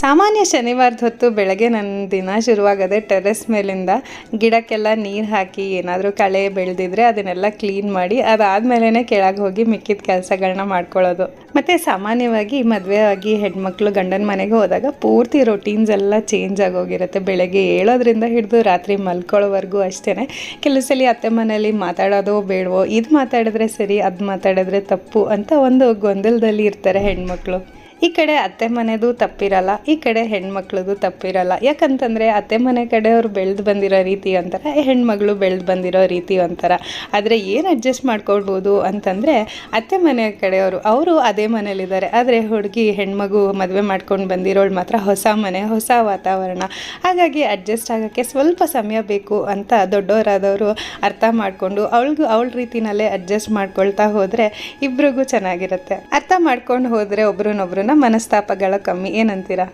ಸಾಮಾನ್ಯ ಶನಿವಾರದ ಹೊತ್ತು ಬೆಳಗ್ಗೆ ನನ್ನ ದಿನ ಶುರುವಾಗದೆ ಟೆರೆಸ್ ಮೇಲಿಂದ ಗಿಡಕ್ಕೆಲ್ಲ ನೀರು ಹಾಕಿ ಏನಾದರೂ ಕಳೆ ಬೆಳೆದಿದ್ರೆ ಅದನ್ನೆಲ್ಲ ಕ್ಲೀನ್ ಮಾಡಿ ಅದಾದಮೇಲೆ ಕೆಳಗೆ ಹೋಗಿ ಮಿಕ್ಕಿದ ಕೆಲಸಗಳನ್ನ ಮಾಡ್ಕೊಳ್ಳೋದು. ಮತ್ತು ಸಾಮಾನ್ಯವಾಗಿ ಮದುವೆ ಆಗಿ ಹೆಣ್ಮಕ್ಳು ಗಂಡನ ಮನೆಗೆ ಹೋದಾಗ ಪೂರ್ತಿ ರೊಟೀನ್ಸ್ ಎಲ್ಲ ಚೇಂಜ್ ಆಗೋಗಿರುತ್ತೆ. ಬೆಳಗ್ಗೆ ಏಳೋದ್ರಿಂದ ಹಿಡಿದು ರಾತ್ರಿ ಮಲ್ಕೊಳ್ಳೋವರೆಗೂ ಅಷ್ಟೇ. ಕೆಲವು ಸಲ ಅತ್ತೆ ಮನೆಯಲ್ಲಿ ಮಾತಾಡೋದೋ ಬೇಡವೋ, ಇದು ಮಾತಾಡಿದ್ರೆ ಸರಿ ಅದು ಮಾತಾಡಿದ್ರೆ ತಪ್ಪು ಅಂತ ಒಂದು ಗೊಂದಲದಲ್ಲಿ ಇರ್ತಾರೆ ಹೆಣ್ಮಕ್ಳು. ಈ ಕಡೆ ಅತ್ತೆ ಮನೆದು ತಪ್ಪಿರಲ್ಲ, ಈ ಕಡೆ ಹೆಣ್ಮಕ್ಳದು ತಪ್ಪಿರಲ್ಲ. ಯಾಕಂತಂದರೆ ಅತ್ತೆ ಮನೆ ಕಡೆಯವ್ರು ಬೆಳೆದು ಬಂದಿರೋ ರೀತಿ ಒಂಥರ, ಹೆಣ್ಮಗಳು ಬೆಳೆದು ಬಂದಿರೋ ರೀತಿ ಒಂಥರ. ಆದರೆ ಏನು ಅಡ್ಜಸ್ಟ್ ಮಾಡ್ಕೊಳ್ಬೋದು ಅಂತಂದರೆ ಅತ್ತೆ ಮನೆ ಕಡೆಯವರು ಅವರು ಅದೇ ಮನೇಲಿದ್ದಾರೆ. ಆದರೆ ಹುಡುಗಿ ಹೆಣ್ಮಗು ಮದುವೆ ಮಾಡ್ಕೊಂಡು ಬಂದಿರೋಳು ಮಾತ್ರ ಹೊಸ ಮನೆ, ಹೊಸ ವಾತಾವರಣ. ಹಾಗಾಗಿ ಅಡ್ಜಸ್ಟ್ ಆಗೋಕ್ಕೆ ಸ್ವಲ್ಪ ಸಮಯ ಬೇಕು ಅಂತ ದೊಡ್ಡವರಾದವರು ಅರ್ಥ ಮಾಡಿಕೊಂಡು ಅವಳ ರೀತಿನಲ್ಲೇ ಅಡ್ಜಸ್ಟ್ ಮಾಡ್ಕೊಳ್ತಾ ಹೋದರೆ ಇಬ್ರಿಗೂ ಚೆನ್ನಾಗಿರುತ್ತೆ. ಅರ್ಥ ಮಾಡ್ಕೊಂಡು ಹೋದರೆ ಒಬ್ರನ್ನೊಬ್ರನ್ನ ಮನಸ್ತಾಪಗಳ ಕಮ್ಮಿ. ಏನಂತೀರಾ?